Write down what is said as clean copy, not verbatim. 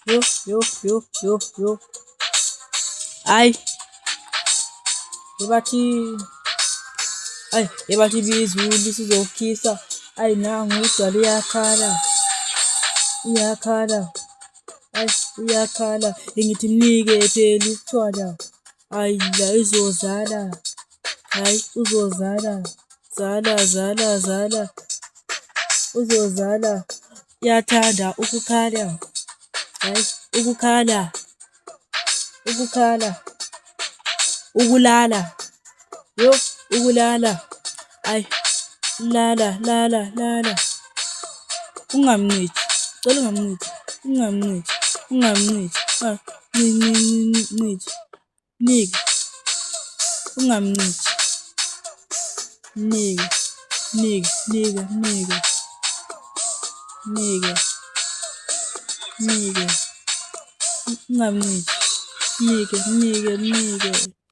yo, yo, yo, yo, yo. Ay, ebathi bizulu sizokhisa. Ayi nangu udala iyakhala. Ngithi mnike phela utshwala. Ayi la izozala. Hayi uzozala. Zala. Uzozala. Iyathanda ukukhala. Hayi ukukhala. Ukulala. Yo, ukulala. Ayi lala. Ungamncithi. Cela ungamncithi. Ah, ncithi. Mnike. Ungamncithi. Mnike. Ungamncithi. Mnike.